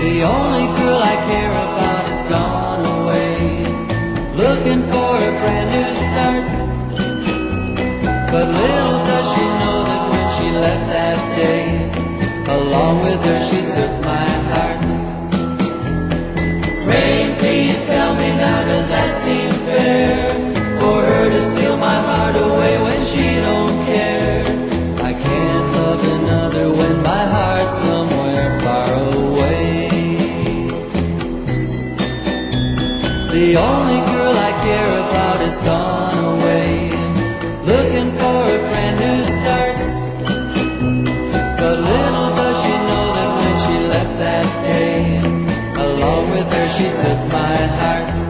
The only girl I care about is gone away, looking for a brand new start. But little does she know that when she left that day, along with her she took my heart. Rain, please tell me now, does that seem fair? For her to steal my heart away when she don't care. I can't love another when my heart's somewhere far away. The only girl I care about is gone away, looking for a brand new start. But little does she know that when she left that day, along with her she took my heart.